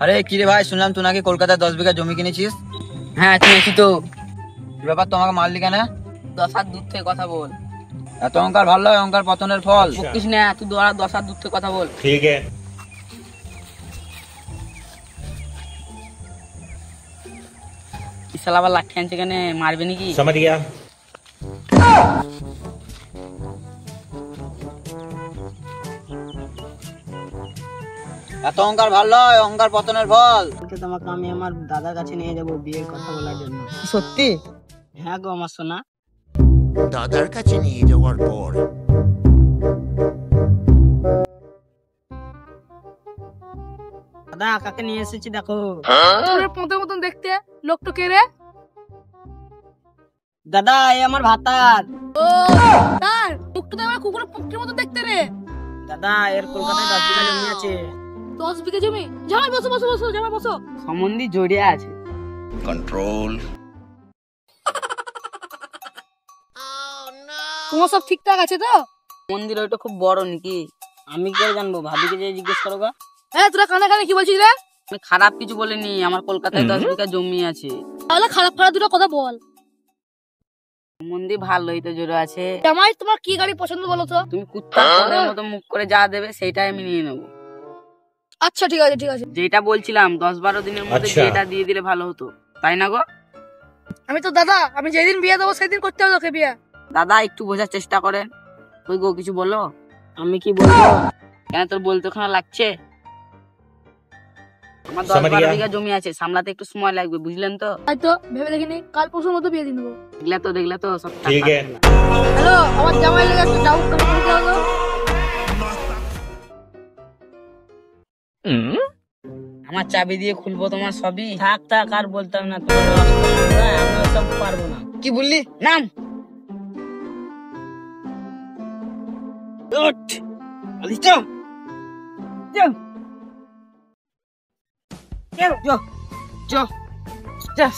আরে কি রে ভাই, শুনলাম তুই নাকি কলকাতায় 10 বিঘা জমি কিনেছিস। হ্যাঁ কিনেছি তো। কি ব্যাপার, তোমাকে মারলি কেন? 10 হাত দূর থেকে কথা বল। এত অহংকার ভালো, অহংকার পতনের ফল। বকিস না, তুই 10 হাত দূর থেকে কথা বল। ठीक है। শালা আবার লাঠি আনছে কেন, মারবে নাকি? समझ गया। এত অহংকার ভালো, অহংকার পতনের ফল। তোমাকে আমি আমার দাদার কাছে নিয়ে যাব বিয়ের কথা বলার জন্য। সত্যি? হ্যাঁ গো আমার সোনা। দাদার কাছে নিয়ে যাওয়ার পর দাদা কাকে নিয়ে এসেছি দেখো। তোর পোঁতের মতন দেখতে, লোকটা কে রে? দাদা এই আমার ভাতার। ও তার মুখটা তো আমার কুকুরের পুকির মতো দেখতে রে। দাদা এর কলকাতায় 10 বিঘা জমি আছে। 10 বিঘা জমি? জামাই বসো বসো বসো, জামাই বসো। সম্বন্ধী জড়িয়ে আছে। कंट्रोल। তোমার সব ঠিকঠাক আছে তো? মন্দির ওইটা খুব বড় নাকি? আমি কি করে জানবো, ভাবিকে যে জিজ্ঞেস করো গা। হ্যাঁ তোরা কানে কানে কি বলছিস রে? আমি খারাপ কিছু বলিনি, আমার কলকাতায় 10 বিঘা জমি আছে। তাহলে খারাপ খারাপ দুটো কথা বল। মন্দির ভালোই তো জোরে আছে। জামাই তোমার কি গাড়ি পছন্দ বলো তো? তুমি কুত্তার কোলের মতো মুখ করে যা দেবে সেইটাই আমি নিয়ে নেবো। আচ্ছা ঠিক আছে ঠিক আছে। যেটা বলছিলাম 10-12 দিনের মধ্যে আচ্ছা। যেটা দিয়ে দিলে ভালো হতো, তাই না গো? আমি তো দাদা, আমি যেদিন বিয়ে দেবো সেদিন করতে হবে তোকে বিয়ে। দাদা একটু বোঝার চেষ্টা করেন। ওই গো কিছু বলো। আমি কি বলবো? কেন তোর বলতে ওখানে লাগছে? আমার 10-12 বিঘা জমি আছে, সামলাতে একটু সময় লাগবে, বুঝলেন তো? তাই তো ভেবে দেখিনি, কাল পরশুর মধ্যে বিয়ে দিয়ে দেবো। দেখলে তো সব ठीक है। হ্যালো, আমার জামাই লেগে একটু ডাউট কমপ্লিট করে দাও। আমার চাবি দিয়ে খুলবো তোমার সবই। থাক থাক আর বলতাম না, তোমার আমি সব পারবো না। কি বললি? নাম উঠ। আলিস তো? যাও। যাও, যাও, যাও, যাও।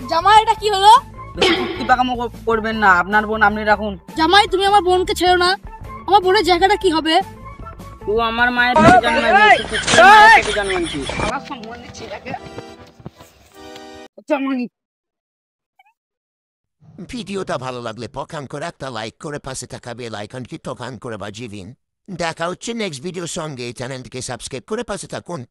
জামাই এটা কি হলো? বেশি কুত্তি পাকামো করবেন না, আপনার বোন আপনি রাখুন। জামাই তুমি আমার বোনকে ছেড়ো না। আমার বোনের জায়গাটা কি হবে? ও আমার মায়ের থেকে জন্মাইছে, কুত্তির মায়ের থেকে জন্মাইছে। আমার সম্বন্ধে ছেলেকে জন্মানি। ভিডিওটা ভালো লাগলে পকান করে একটা লাইক করে পাশে থাকা বেল আইকনটি টকান করে বাজিয়ে দিন। দেখা হচ্ছে নেক্সট ভিডিওর সঙ্গে। চ্যানেলটিকে সাবস্ক্রাইব করে পাশে থাকুন।